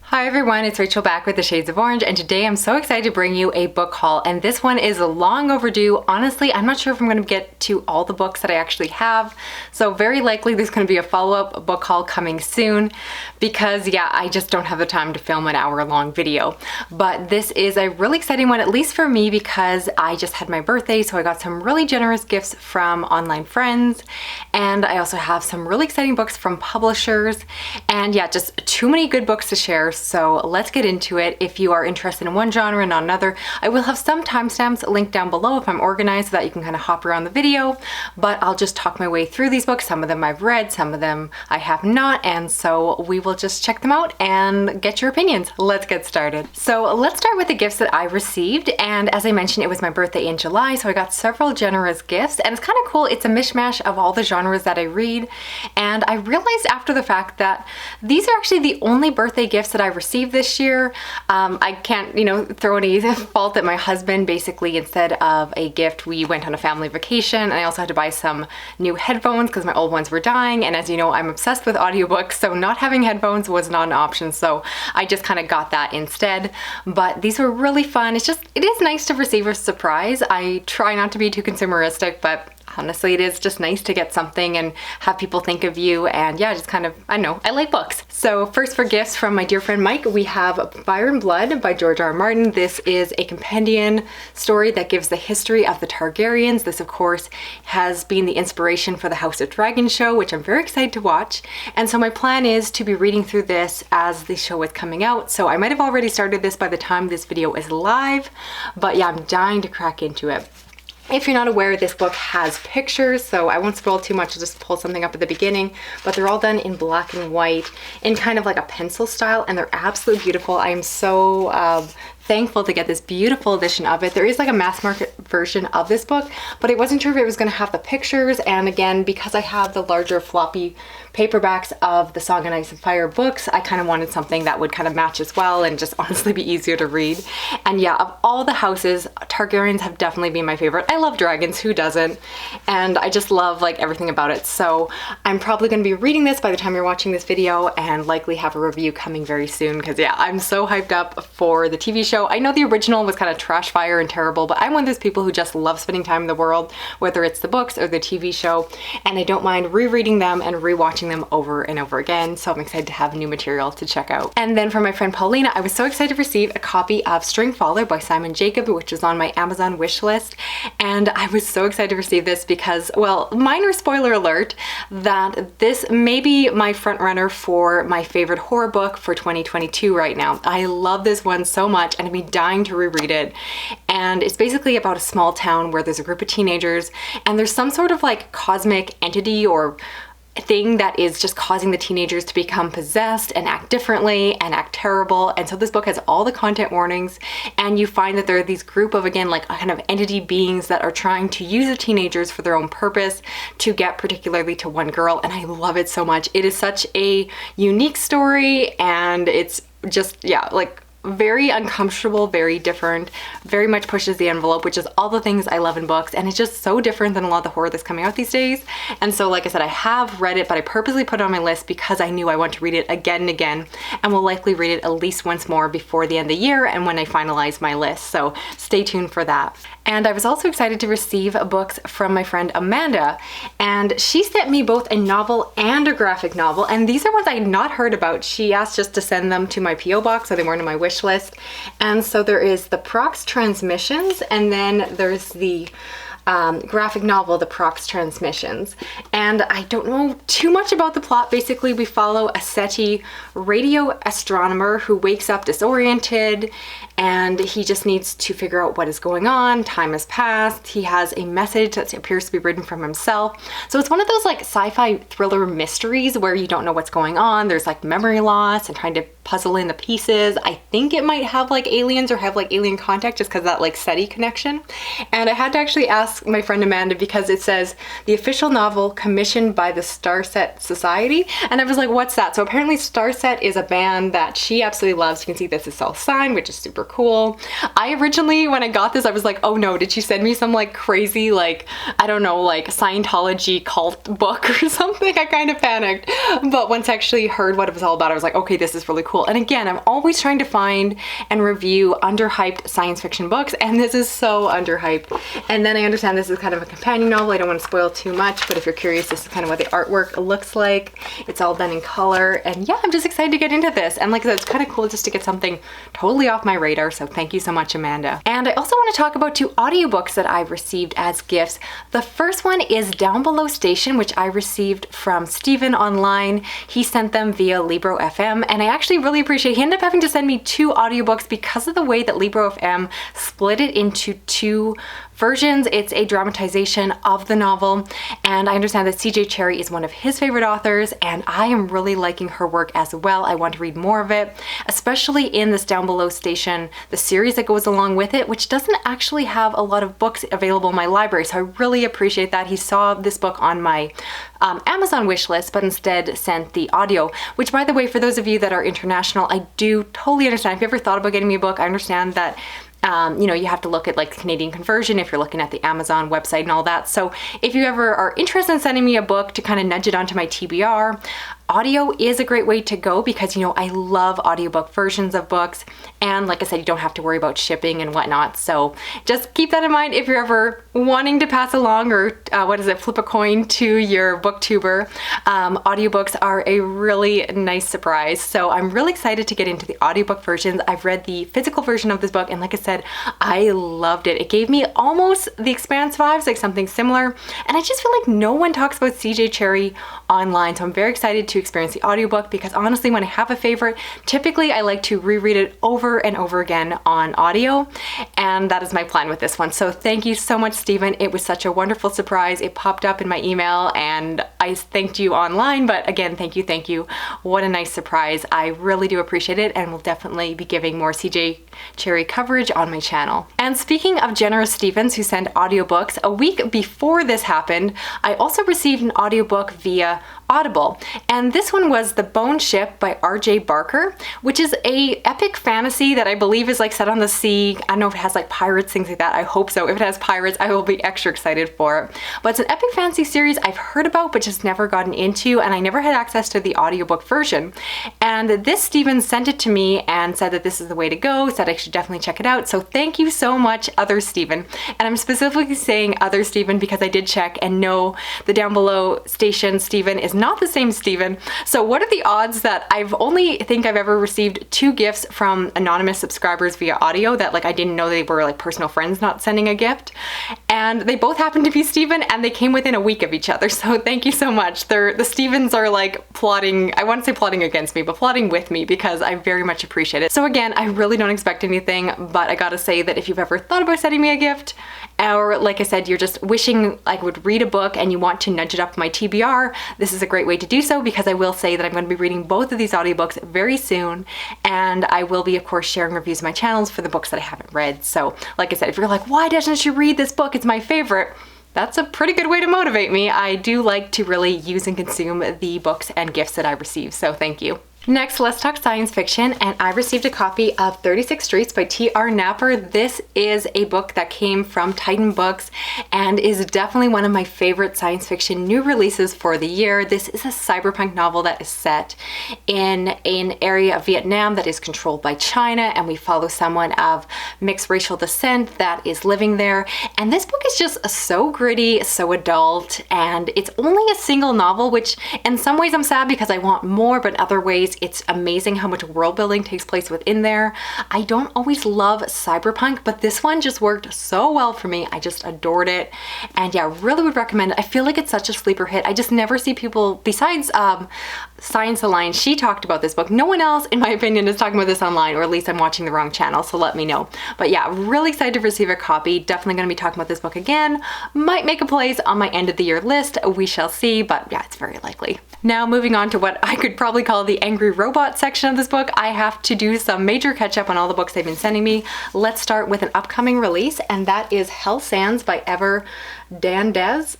Hi everyone, it's Rachel back with the Shades of Orange, and today I'm so excited to bring you a book haul, and this one is long overdue. Honestly, I'm not sure if I'm going to get to all the books that I actually have, so very likely there's going to be a follow-up book haul coming soon because yeah, I just don't have the time to film an hour-long video. But this is a really exciting one, at least for me, because I just had my birthday, so I got some really generous gifts from online friends, and I also have some really exciting books from publishers, and yeah, just too many good books to share. So let's get into it. If you are interested in one genre and not another, I will have some timestamps linked down below if I'm organized so that you can kind of hop around the video, but I'll just talk my way through these books. Some of them I've read, some of them I have not, and so we will just check them out and get your opinions. Let's get started. So let's start with the gifts that I received, and as I mentioned, it was my birthday in July, so I got several generous gifts, and it's kind of cool. It's a mishmash of all the genres that I read, and I realized after the fact that these are actually the only birthday gifts that I received this year. I can't, throw any fault at my husband. Basically, instead of a gift, we went on a family vacation, and I also had to buy some new headphones because my old ones were dying, and as you know, I'm obsessed with audiobooks, so not having headphones was not an option, so I just kind of got that instead. But these were really fun. It is nice to receive a surprise. I try not to be too consumeristic, but honestly, it is just nice to get something and have people think of you, and yeah, just kind of, I know, I like books. So first, for gifts from my dear friend Mike, we have Fire and Blood by George R. R. Martin. This is a companion story that gives the history of the Targaryens. This, of course, has been the inspiration for the House of Dragon show, which I'm very excited to watch. And so my plan is to be reading through this as the show is coming out. So I might have already started this by the time this video is live, but yeah, I'm dying to crack into it. If you're not aware, this book has pictures, so I won't spoil too much. I'll just pull something up at the beginning, but they're all done in black and white in kind of like a pencil style, and they're absolutely beautiful. I am so thankful to get this beautiful edition of it. There is like a mass market version of this book, but I wasn't sure if it was going to have the pictures, and again, because I have the larger floppy paperbacks of the Song of Ice and Fire books, I kind of wanted something that would kind of match as well and just honestly be easier to read. And yeah, of all the houses, Targaryens have definitely been my favorite. I love dragons, who doesn't? And I just love like everything about it. So I'm probably going to be reading this by the time you're watching this video, and likely have a review coming very soon, because yeah, I'm so hyped up for the TV show. I know the original was kind of trash fire and terrible, but I'm one of those people who just love spending time in the world, whether it's the books or the TV show, and I don't mind rereading them and rewatching them over and over again, so I'm excited to have new material to check out. And then for my friend Paulina, I was so excited to receive a copy of Stringfather by Simon Jacob, which is on my Amazon wish list, and I was so excited to receive this because, well, minor spoiler alert, that this may be my front runner for my favorite horror book for 2022 right now. I love this one so much, and I've been dying to reread it. And it's basically about a small town where there's a group of teenagers, and there's some sort of like cosmic entity or thing that is just causing the teenagers to become possessed and act differently and act terrible. And so this book has all the content warnings, and you find that there are these group of, again, like kind of entity beings that are trying to use the teenagers for their own purpose to get particularly to one girl, and I love it so much. It is such a unique story, and it's just, yeah, like very uncomfortable, very different, very much pushes the envelope, which is all the things I love in books, and it's just so different than a lot of the horror that's coming out these days. And so, like I said, I have read it, but I purposely put it on my list because I knew I want to read it again and again, and will likely read it at least once more before the end of the year and when I finalize my list, so stay tuned for that. And I was also excited to receive books from my friend Amanda, and she sent me both a novel and a graphic novel, and these are ones I had not heard about. She asked just to send them to my P.O. box, so they weren't on my wish list. And so there is the Prox Transmissions, and then there's the graphic novel, The Prox Transmissions. And I don't know too much about the plot. Basically, we follow a SETI radio astronomer who wakes up disoriented, and he just needs to figure out what is going on. Time has passed. He has a message that appears to be written from himself. So it's one of those like sci-fi thriller mysteries where you don't know what's going on. There's like memory loss and trying to puzzle in the pieces. I think it might have like aliens or have like alien contact just because that like SETI connection. And I had to actually ask my friend Amanda because it says the official novel commissioned by the Starset Society. And I was like, what's that? So apparently Starset is a band that she absolutely loves. You can see this is self-signed, which is super cool. I originally, when I got this, I was like, oh no, did she send me some like crazy, like, I don't know, like Scientology cult book or something? I kind of panicked. But once I actually heard what it was all about, I was like, okay, this is really cool. cool. And again, I'm always trying to find and review underhyped science fiction books, and this is so underhyped. And then I understand this is kind of a companion novel. I don't want to spoil too much, but if you're curious, this is kind of what the artwork looks like. It's all done in color, and yeah, I'm just excited to get into this. And like I said, it's kind of cool just to get something totally off my radar, so thank you so much, Amanda. And I also want to talk about 2 audiobooks that I've received as gifts. The first one is Down Below Station, which I received from Steven online. He sent them via Libro FM, and I actually really appreciate. He ended up having to send me 2 audiobooks because of the way that Libro FM split it into 2 versions. It's a dramatization of the novel, and I understand that CJ Cherryh is one of his favorite authors, and I am really liking her work as well. I want to read more of it, especially in this Down Below Station, the series that goes along with it, which doesn't actually have a lot of books available in my library, so I really appreciate that. He saw this book on my Amazon wish list, but instead sent the audio, which, by the way, for those of you that are international, I do totally understand. If you ever thought about getting me a book, I understand that you know, you have to look at like Canadian conversion if you're looking at the Amazon website and all that. So if you ever are interested in sending me a book to kind of nudge it onto my TBR, audio is a great way to go because, you know, I love audiobook versions of books. And like I said, you don't have to worry about shipping and whatnot. So just keep that in mind if you're ever wanting to pass along or flip a coin to your booktuber. Audiobooks are a really nice surprise. So I'm really excited to get into the audiobook versions. I've read the physical version of this book, and like I said, I loved it. It gave me almost The Expanse vibes, like something similar. And I just feel like no one talks about CJ Cherryh online. So I'm very excited to experience the audiobook because honestly, when I have a favorite, typically I like to reread it over and over again on audio. And that is my plan with this one. So thank you so much, Stephen. It was such a wonderful surprise. It popped up in my email and I thanked you online, but again, thank you, thank you. What a nice surprise. I really do appreciate it and will definitely be giving more CJ Cherryh coverage on my channel. And speaking of generous Stephens who send audiobooks, a week before this happened, I also received an audiobook via Audible. And this one was The Bone Ship by R.J. Barker, which is a epic fantasy that I believe is like set on the sea. I don't know if it has like pirates, things like that. I hope so. If it has pirates, I will be extra excited for it. But it's an epic fantasy series I've heard about but just never gotten into, and I never had access to the audiobook version. And this Stephen sent it to me and said that this is the way to go, said I should definitely check it out. So thank you so much, Other Stephen. And I'm specifically saying Other Stephen because I did check and know the Down Below Station Stephen is not the same Stephen. So what are the odds that I've ever received 2 gifts from anonymous subscribers via audio that like I didn't know they were like personal friends not sending a gift, and they both happened to be Stephen and they came within a week of each other. So thank you so much. The Stephens are like plotting, I want to say plotting against me, but plotting with me because I very much appreciate it. So again, I really don't expect anything, but I gotta say that if you've ever thought about sending me a gift, or like I said, you're just wishing I would read a book and you want to nudge it up my TBR, this is a great way to do so because I will say that I'm going to be reading both of these audiobooks very soon, and I will be of course sharing reviews on my channels for the books that I haven't read. So like I said, if you're like, why doesn't she read this book? It's my favorite. That's a pretty good way to motivate me. I do like to really use and consume the books and gifts that I receive, so thank you. Next, let's talk science fiction, and I received a copy of 36 Streets by T.R. Napper. This is a book that came from Titan Books and is definitely one of my favorite science fiction new releases for the year. This is a cyberpunk novel that is set in an area of Vietnam that is controlled by China, and we follow someone of mixed racial descent that is living there. And this book is just so gritty, so adult, and it's only a single novel, which in some ways I'm sad because I want more, but in other ways it's amazing how much world building takes place within there. I don't always love cyberpunk, but this one just worked so well for me. I just adored it, and yeah, really would recommend it. I feel like it's such a sleeper hit. I just never see people besides Science Alliance. She talked about this book. No one else, in my opinion, is talking about this online, or at least I'm watching the wrong channel, so let me know. But yeah, really excited to receive a copy. Definitely going to be talking about this book again. Might make a place on my end of the year list. We shall see, but yeah, it's very likely. Now moving on to what I could probably call the Angry Robot section of this book, I have to do some major catch up on all the books they've been sending me. Let's start with an upcoming release, and that is Hell Sands by Ever Dundas.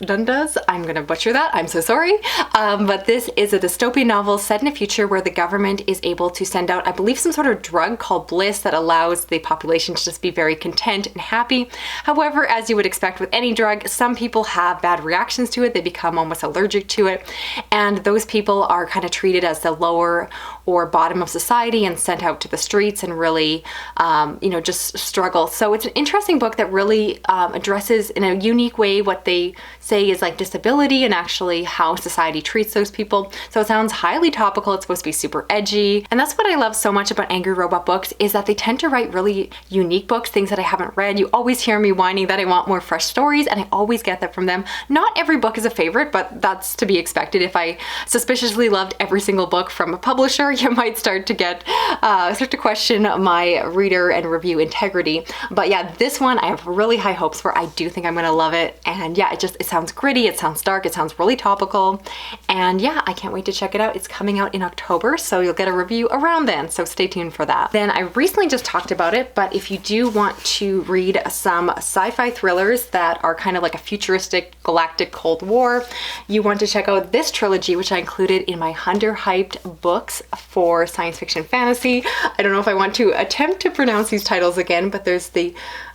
I'm gonna butcher that, I'm so sorry. But this is a dystopian novel set in a future where the government is able to send out, I believe, some sort of drug called Bliss that allows the population to just be very content and happy. However, as you would expect with any drug, some people have bad reactions to it. They become almost allergic to it, and those people are kind of treated as the lower or bottom of society and sent out to the streets and really, just struggle. So it's an interesting book that really addresses in a unique way what they say is like disability and actually how society treats those people. So it sounds highly topical. It's supposed to be super edgy. And that's what I love so much about Angry Robot books, is that they tend to write really unique books, things that I haven't read. You always hear me whining that I want more fresh stories, and I always get that from them. Not every book is a favorite, but that's to be expected. If I suspiciously loved every single book from a publisher, you might start to question my reader and review integrity. But yeah, this one I have really high hopes for. I do think I'm gonna love it. And yeah, it sounds gritty, it sounds dark, it sounds really topical. And yeah, I can't wait to check it out. It's coming out in October, so you'll get a review around then, so stay tuned for that. Then I recently just talked about it, but if you do want to read some sci-fi thrillers that are kind of like a futuristic galactic Cold War, you want to check out this trilogy, which I included in my underhyped books for science fiction fantasy. I don't know if I want to attempt to pronounce these titles again, but there's the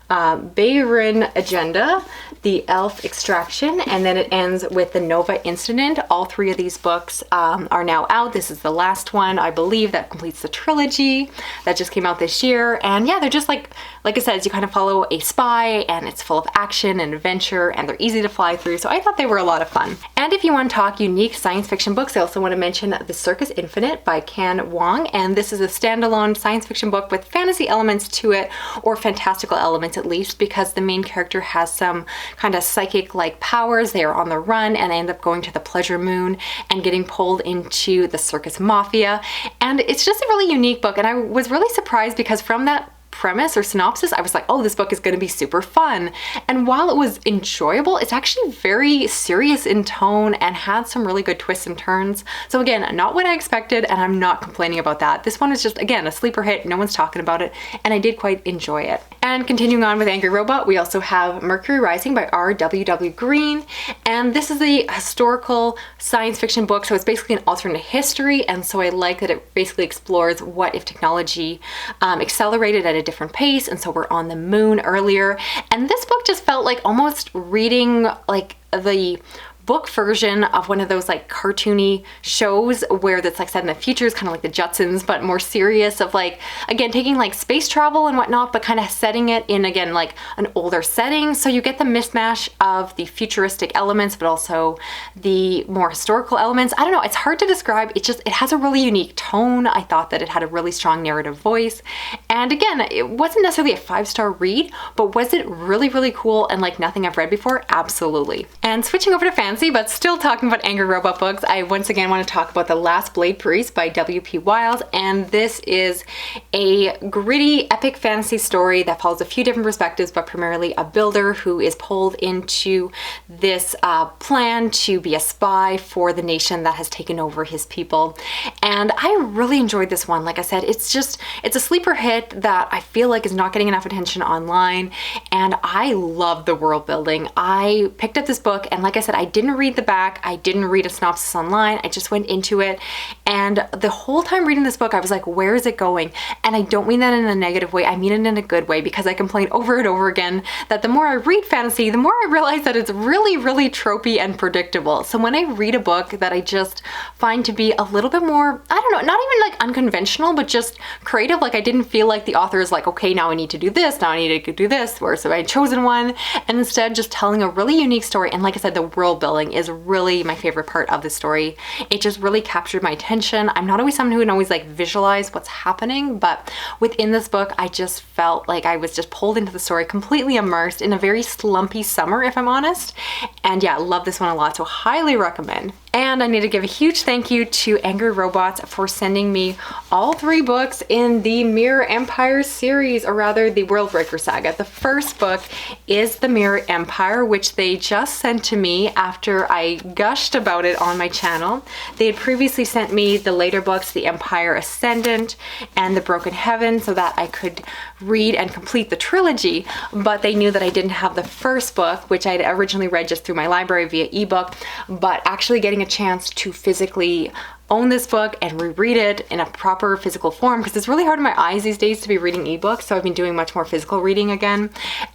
Bayern Agenda, the Elf Extraction, and then it ends with the Nova Incident. All three of these books are now out. This is the last one, I believe, that completes the trilogy that just came out this year. And yeah, they're just like it says, you kind of follow a spy, and it's full of action and adventure, and they're easy to fly through. So I thought they were a lot of fun. And if you want to talk unique science fiction books, I also want to mention The Circus Infinite by Can Wong. And this is a standalone science fiction book with fantasy elements to it, or fantastical elements at least, because the main character has some kind of psychic-like powers. They are on the run and they end up going to the Pleasure Moon and getting pulled into the circus mafia. And it's just a really unique book, and I was really surprised because from that premise or synopsis, I was like, oh, this book is going to be super fun. And while it was enjoyable, it's actually very serious in tone and had some really good twists and turns. So again, not what I expected, and I'm not complaining about that. This one is just, again, a sleeper hit. No one's talking about it, and I did quite enjoy it. And continuing on with Angry Robot, we also have Mercury Rising by R.W.W. Green. And this is a historical science fiction book, so it's basically an alternate history. And so I like that it basically explores what if technology accelerated at a different pace, and so we're on the moon earlier. And this book just felt like almost reading like the book version of one of those like cartoony shows where that's like set in the future, is kind of like the Jetsons, but more serious, of like, again, taking like space travel and whatnot, but kind of setting it in, again, like an older setting. So you get the mismatch of the futuristic elements, but also the more historical elements. I don't know, it's hard to describe. It has a really unique tone. I thought that it had a really strong narrative voice. And again, it wasn't necessarily a 5-star read, but was it really, really cool and like nothing I've read before? Absolutely. And switching over to fantasy, but still talking about Angry Robot books, I once again want to talk about The Last Blade Priest by W.P. Wild. And this is a gritty, epic fantasy story that follows a few different perspectives, but primarily a builder who is pulled into this plan to be a spy for the nation that has taken over his people. And I really enjoyed this one. Like I said, it's a sleeper hit that I feel like is not getting enough attention online. And I love the world building. I picked up this book, and like I said, I didn't read the back. I didn't read a synopsis online. I just went into it. And the whole time reading this book, I was like, where is it going? And I don't mean that in a negative way. I mean it in a good way, because I complain over and over again that the more I read fantasy, the more I realize that it's really, really tropey and predictable. So when I read a book that I just find to be a little bit more, I don't know, not even like unconventional, but just creative, like I didn't feel like the author is like, okay, now I need to do this, now I need to do this, or so I had chosen one, and instead just telling a really unique story. And like I said, the world building is really my favorite part of the story. It just really captured my attention. I'm not always someone who can always like visualize what's happening, but within this book, I just felt like I was just pulled into the story, completely immersed in a very slumpy summer, if I'm honest. And yeah, love this one a lot, so highly recommend. And I need to give a huge thank you to Angry Robots for sending me all 3 books in the Mirror Empire series, or rather the Worldbreaker saga. The first book is The Mirror Empire, which they just sent to me after I gushed about it on my channel. They had previously sent me the later books, The Empire Ascendant and The Broken Heaven, so that I could read and complete the trilogy, but they knew that I didn't have the first book, which I'd originally read just through my library via ebook, but actually getting a chance to physically own this book and reread it in a proper physical form, because it's really hard on my eyes these days to be reading ebooks, so I've been doing much more physical reading again.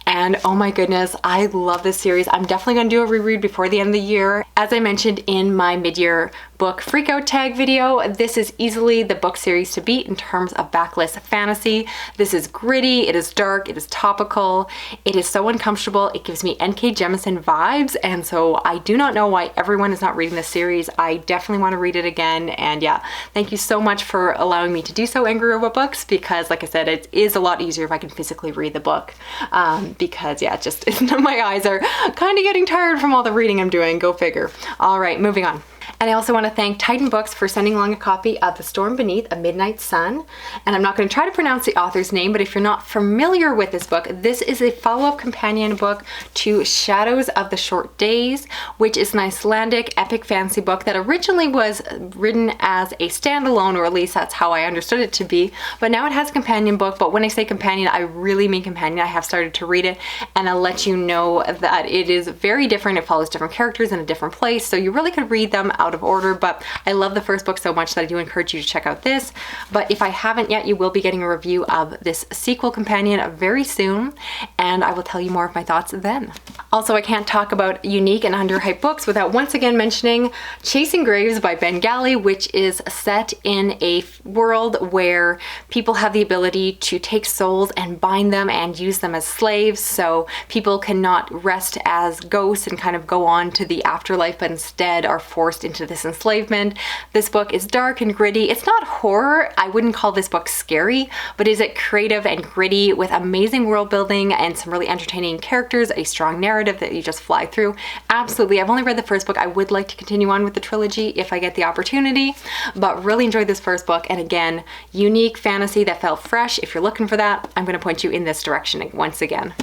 And oh my goodness, I love this series. I'm definitely going to do a reread before the end of the year. As I mentioned in my mid-year book freakout tag video. This is easily the book series to beat in terms of backlist fantasy. This is gritty, it is dark, it is topical, it is so uncomfortable. It gives me N.K. Jemisin vibes, and so I do not know why everyone is not reading this series. I definitely want to read it again, and yeah, thank you so much for allowing me to do so, Angry Robot Books, because like I said, it is a lot easier if I can physically read the book, because yeah, just my eyes are kind of getting tired from all the reading I'm doing. Go figure. All right, moving on. And I also want to thank Titan Books for sending along a copy of The Storm Beneath a Midnight Sun. And I'm not going to try to pronounce the author's name, but if you're not familiar with this book, this is a follow-up companion book to Shadows of the Short Days, which is an Icelandic epic fantasy book that originally was written as a standalone, or at least that's how I understood it to be. But now it has a companion book, but when I say companion, I really mean companion. I have started to read it, and I'll let you know that it is very different. It follows different characters in a different place, so you really could read them out of order, but I love the first book so much that I do encourage you to check out this. But if I haven't yet, you will be getting a review of this sequel companion very soon, and I will tell you more of my thoughts then. Also, I can't talk about unique and underhyped books without once again mentioning Chasing Graves by Ben Galley, which is set in a world where people have the ability to take souls and bind them and use them as slaves, so people cannot rest as ghosts and kind of go on to the afterlife, but instead are forced into this enslavement. This book is dark and gritty. It's not horror. I wouldn't call this book scary, but is it creative and gritty with amazing world building and some really entertaining characters, a strong narrative that you just fly through? Absolutely. I've only read the first book. I would like to continue on with the trilogy if I get the opportunity, but really enjoyed this first book. And again, unique fantasy that felt fresh. If you're looking for that, I'm going to point you in this direction once again.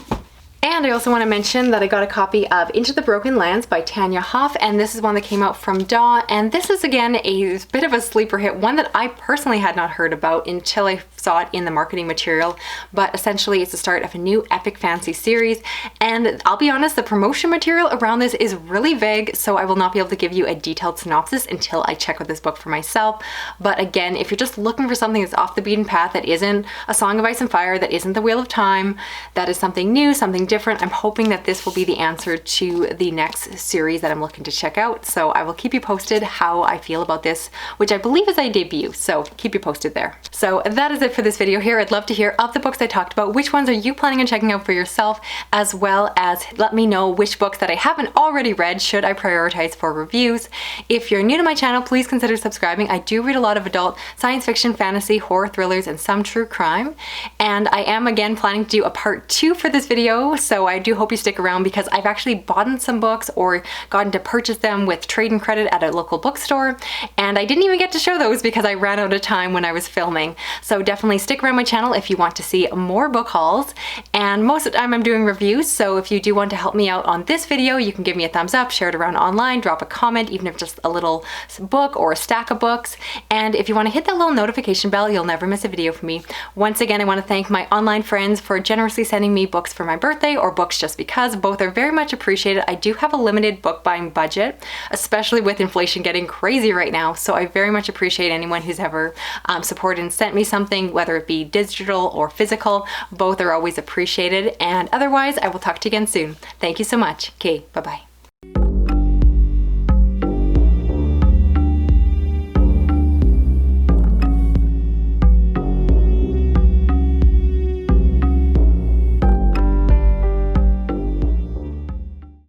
And I also want to mention that I got a copy of Into the Broken Lands by Tanya Hoff, and this is one that came out from DAW, and this is again a bit of a sleeper hit, one that I personally had not heard about until I saw it in the marketing material, but essentially it's the start of a new epic fantasy series, and I'll be honest, the promotion material around this is really vague, so I will not be able to give you a detailed synopsis until I check out this book for myself. But again, if you're just looking for something that's off the beaten path, that isn't A Song of Ice and Fire, that isn't The Wheel of Time, that is something new, something different, I'm hoping that this will be the answer to the next series that I'm looking to check out. So I will keep you posted how I feel about this, which I believe is a debut, so keep you posted there. So that is it for this video here. I'd love to hear of the books I talked about, which ones are you planning on checking out for yourself, as well as let me know which books that I haven't already read should I prioritize for reviews. If you're new to my channel, please consider subscribing. I do read a lot of adult science fiction, fantasy, horror thrillers, and some true crime. And I am again planning to do a part 2 for this video, so I do hope you stick around because I've actually bought some books or gotten to purchase them with trade and credit at a local bookstore, and I didn't even get to show those because I ran out of time when I was filming. So definitely stick around my channel if you want to see more book hauls, and most of the time I'm doing reviews, so if you do want to help me out on this video, you can give me a thumbs up, share it around online, drop a comment, even if just a little book or a stack of books, and if you want to hit that little notification bell, you'll never miss a video from me. Once again, I want to thank my online friends for generously sending me books for my birthday or books just because. Both are very much appreciated. I do have a limited book buying budget, especially with inflation getting crazy right now, so I very much appreciate anyone who's ever supported and sent me something, whether it be digital or physical. Both are always appreciated, and otherwise I will talk to you again soon. Thank you so much. Okay, bye-bye.